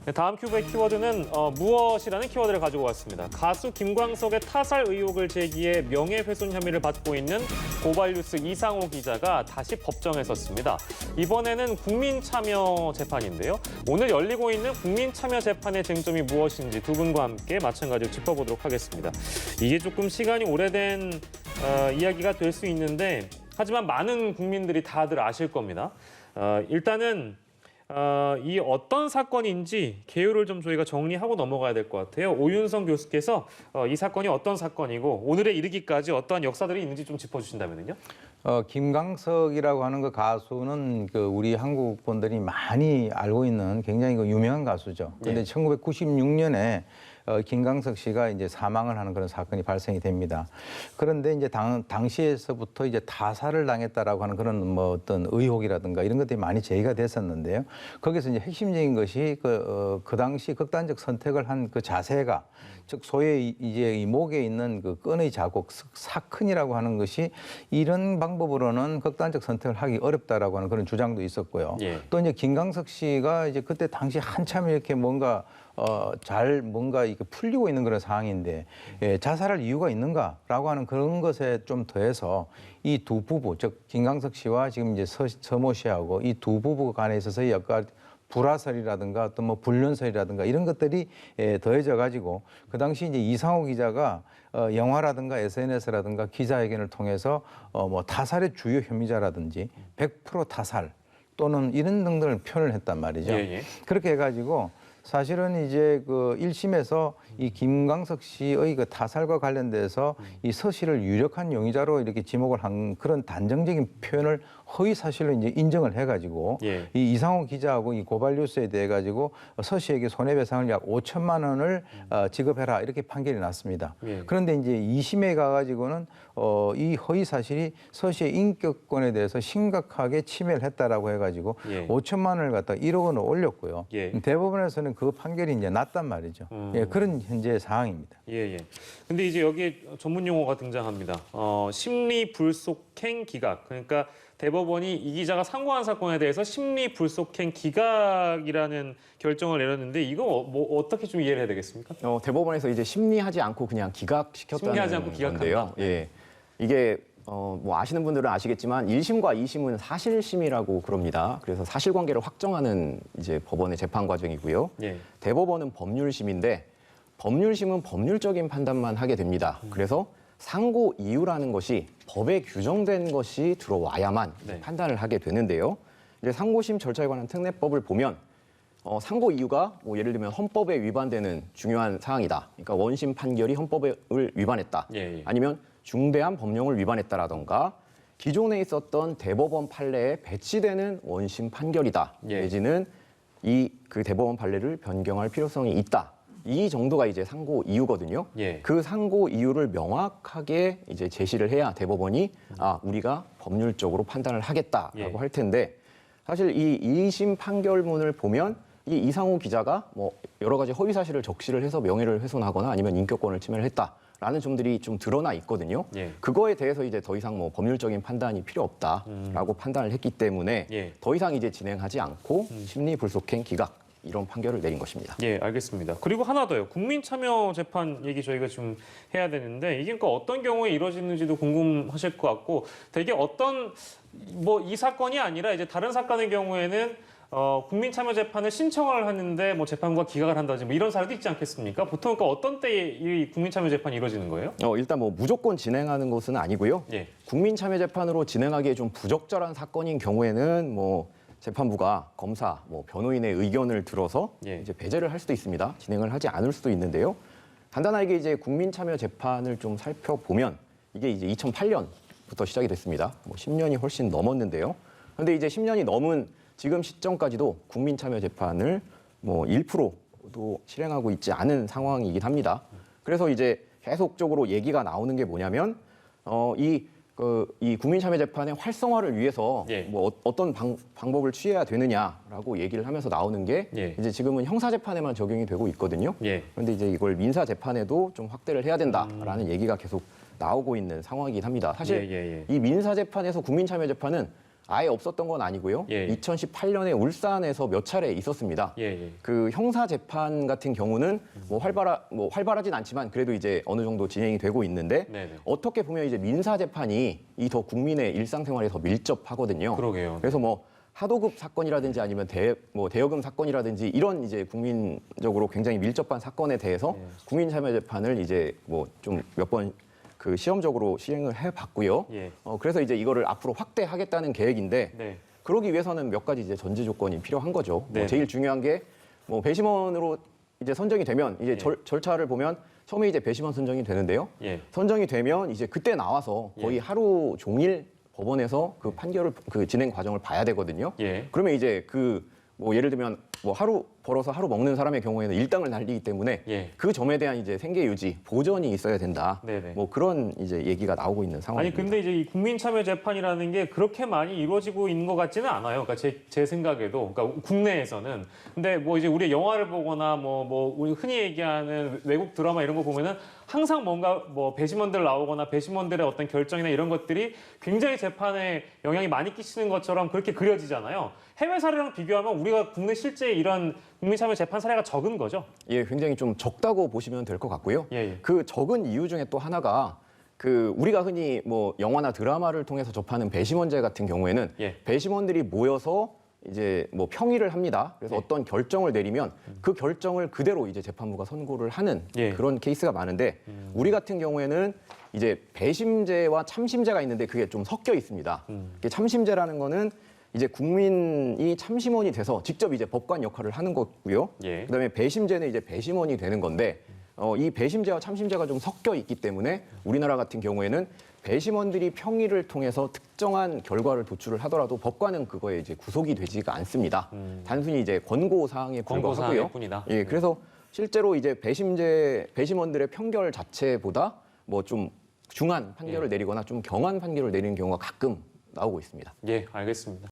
네, 다음 큐브의 키워드는 무엇이라는 키워드를 가지고 왔습니다. 가수 김광석의 타살 의혹을 제기해 명예훼손 혐의를 받고 있는 고발뉴스 이상호 기자가 다시 법정에 섰습니다. 이번에는 국민참여 재판인데요. 오늘 열리고 있는 국민참여 재판의 쟁점이 무엇인지 두 분과 함께 마찬가지로 짚어보도록 하겠습니다. 이게 조금 시간이 오래된 이야기가 될 수 있는데 하지만 많은 국민들이 다들 아실 겁니다. 일단은 이 어떤 사건인지 개요를 좀 저희가 정리하고 넘어가야 될 것 같아요. 오윤성 교수께서 이 사건이 어떤 사건이고 오늘에 이르기까지 어떠한 역사들이 있는지 좀 짚어주신다면요. 김광석이라고 하는 그 가수는 우리 한국 분들이 많이 알고 있는 굉장히 유명한 가수죠. 그런데 1996년에 김광석 씨가 이제 사망을 하는 그런 사건이 발생이 됩니다. 그런데 이제 당시에서부터 이제 타살을 당했다라고 하는 그런 어떤 의혹이라든가 이런 것들이 많이 제기가 됐었는데요. 거기서 이제 핵심적인 것이 그 당시 극단적 선택을 한 그 자세가 즉 소위 이제 이 목에 있는 그 끈의 자국 사큰이라고 하는 것이 이런 방법으로는 극단적 선택을 하기 어렵다라고 하는 그런 주장도 있었고요. 또 이제 김광석 씨가 이제 그때 당시 한참 이렇게 뭔가 뭔가 이렇게 풀리고 있는 그런 상황인데 자살할 이유가 있는가라고 하는 그런 것에 좀 더해서 이 두 부부, 즉 김광석 씨와 지금 이제 서모 씨하고 이 두 부부 간에 있어서 약간 불화설이라든가 어떤 불륜설이라든가 이런 것들이 더해져 가지고 그 당시 이제 이상호 기자가 영화라든가 SNS라든가 기자회견을 통해서 타살의 주요 혐의자라든지 100% 타살 또는 이런 등등을 표현을 했단 말이죠. 그렇게 해가지고 사실은 이제 그 1심에서 이 김광석 씨의 그 타살과 관련돼서 이 서씨를 유력한 용의자로 이렇게 지목을 한 그런 단정적인 표현을 허위 사실로 이제 인정을 해가지고 이 이상호 기자하고 이 고발뉴스에 대해 가지고 서씨에게 손해배상을 약 5천만 원을 지급해라 이렇게 판결이 났습니다. 그런데 이제 2심에 가가지고는 이 허위 사실이 서씨의 인격권에 대해서 심각하게 침해를 했다라고 해가지고 5천만 원을 갖다 1억 원을 올렸고요. 대법원에서는 그 판결이 이제 났단 말이죠. 그런 현재 상황입니다. 근데 이제 여기에 전문 용어가 등장합니다. 심리 불속행 기각. 그러니까 대법원이 이 기자가 상고한 사건에 대해서 심리 불속행 기각이라는 결정을 내렸는데 이거 어떻게 좀 이해를 해야 되겠습니까? 대법원에서 이제 심리하지 않고 그냥 기각시켰다는 심리하지 않고 건데요. 이게 아시는 분들은 아시겠지만 1심과 2심은 사실심이라고 그럽니다. 그래서 사실관계를 확정하는 이제 법원의 재판 과정이고요. 대법원은 법률심인데 법률심은 법률적인 판단만 하게 됩니다. 그래서 상고 이유라는 것이 법에 규정된 것이 들어와야만 판단을 하게 되는데요. 이제 상고심 절차에 관한 특례법을 보면 상고 이유가 예를 들면 헌법에 위반되는 중요한 사항이다. 그러니까 원심 판결이 헌법을 위반했다. 아니면 중대한 법령을 위반했다라던가 기존에 있었던 대법원 판례에 배치되는 원심 판결이다. 내지는 그 대법원 판례를 변경할 필요성이 있다. 이 정도가 이제 상고 이유거든요. 그 상고 이유를 명확하게 이제 제시를 해야 대법원이 우리가 법률적으로 판단을 하겠다라고 할 텐데 사실 이 2심 판결문을 보면 이 이상호 기자가 여러 가지 허위 사실을 적시를 해서 명예를 훼손하거나 아니면 인격권을 침해를 했다라는 점들이 좀 드러나 있거든요. 그거에 대해서 이제 더 이상 법률적인 판단이 필요 없다라고 판단을 했기 때문에 더 이상 이제 진행하지 않고 심리 불속행 기각 이런 판결을 내린 것입니다. 알겠습니다. 그리고 하나 더요. 국민참여재판 얘기 저희가 좀 해야 되는데 이게 그러니까 어떤 경우에 이루어지는지도 궁금하실 것 같고 되게 어떤 이 사건이 아니라 이제 다른 사건의 경우에는 국민참여재판을 신청을 하는데 재판부가 기각을 한다든지 이런 사례도 있지 않겠습니까? 보통 그러니까 어떤 때에 이 국민참여재판이 이루어지는 거예요? 일단 무조건 진행하는 것은 아니고요. 국민참여재판으로 진행하기에 좀 부적절한 사건인 경우에는 재판부가 검사, 변호인의 의견을 들어서 이제 배제를 할 수도 있습니다. 진행을 하지 않을 수도 있는데요. 간단하게 이제 국민참여 재판을 좀 살펴보면 이게 이제 2008년부터 시작이 됐습니다. 10년이 훨씬 넘었는데요. 그런데 이제 10년이 넘은 지금 시점까지도 국민참여 재판을 1%도 실행하고 있지 않은 상황이긴 합니다. 그래서 이제 계속적으로 얘기가 나오는 게 뭐냐면 이 국민참여재판의 활성화를 위해서 어떤 방법을 취해야 되느냐라고 얘기를 하면서 나오는 게 이제 지금은 형사재판에만 적용이 되고 있거든요. 그런데 이제 이걸 민사재판에도 좀 확대를 해야 된다라는 얘기가 계속 나오고 있는 상황이긴 합니다. 사실 이 민사재판에서 국민참여재판은 아예 없었던 건 아니고요. 예. 2018년에 울산에서 몇 차례 있었습니다. 예. 그 형사 재판 같은 경우는 뭐 활발하진 않지만 그래도 이제 어느 정도 진행이 되고 있는데 네네. 어떻게 보면 이제 민사 재판이 이 더 국민의 일상생활에 더 밀접하거든요. 그러게요. 그래서 뭐 하도급 사건이라든지 아니면 대여금 사건이라든지 이런 이제 국민적으로 굉장히 밀접한 사건에 대해서 국민 참여 재판을 이제 뭐 좀 몇 번 그 시험적으로 시행을 해봤고요. 예. 그래서 이제 이거를 앞으로 확대하겠다는 계획인데 네. 그러기 위해서는 몇 가지 이제 전제 조건이 필요한 거죠. 네. 제일 중요한 게 뭐 배심원으로 이제 선정이 되면 이제 절차를 보면 처음에 이제 배심원 선정이 되는데요. 예. 선정이 되면 이제 그때 나와서 거의 하루 종일 법원에서 그 판결을 그 진행 과정을 봐야 되거든요. 예. 그러면 이제 그 뭐 예를 들면 뭐 하루 벌어서 하루 먹는 사람의 경우에는 일당을 날리기 때문에 예. 그 점에 대한 이제 생계 유지 보전이 있어야 된다. 네네. 뭐 그런 이제 얘기가 나오고 있는 아니 상황입니다. 근데 이제 이 국민 참여 재판이라는 게 그렇게 많이 이루어지고 있는 것 같지는 않아요. 그러니까 제 생각에도 그러니까 국내에서는 근데 뭐 이제 우리 영화를 보거나 뭐 우리 흔히 얘기하는 외국 드라마 이런 거 보면은 항상 뭔가 뭐 배심원들 나오거나 배심원들의 어떤 결정이나 이런 것들이 굉장히 재판에 영향이 많이 끼치는 것처럼 그렇게 그려지잖아요. 해외 사례랑 비교하면 우리가 국내 실제 이런 국민 참여 재판 사례가 적은 거죠. 예, 굉장히 좀 적다고 보시면 될 것 같고요. 예. 그 적은 이유 중에 또 하나가 그 우리가 흔히 뭐 영화나 드라마를 통해서 접하는 배심원제 같은 경우에는 예. 배심원들이 모여서 이제 뭐 평의를 합니다. 그래서 예. 어떤 결정을 내리면 그 결정을 그대로 이제 재판부가 선고를 하는 예. 그런 케이스가 많은데 우리 같은 경우에는 이제 배심제와 참심제가 있는데 그게 좀 섞여 있습니다. 이게 참심제라는 거는 이제 국민이 참심원이 돼서 직접 이제 법관 역할을 하는 거고요. 예. 그다음에 배심제는 이제 배심원이 되는 건데 이 배심제와 참심제가 좀 섞여 있기 때문에 우리나라 같은 경우에는 배심원들이 평의를 통해서 특정한 결과를 도출을 하더라도 법관은 그거에 이제 구속이 되지가 않습니다. 단순히 이제 권고 사항에 불과하고요. 권고사항일 뿐이다. 예, 그래서 실제로 이제 배심원들의 평결 자체보다 뭐 좀 중한 판결을 내리거나 좀 경한 판결을 내리는 경우가 가끔 나오고 있습니다. 예, 알겠습니다.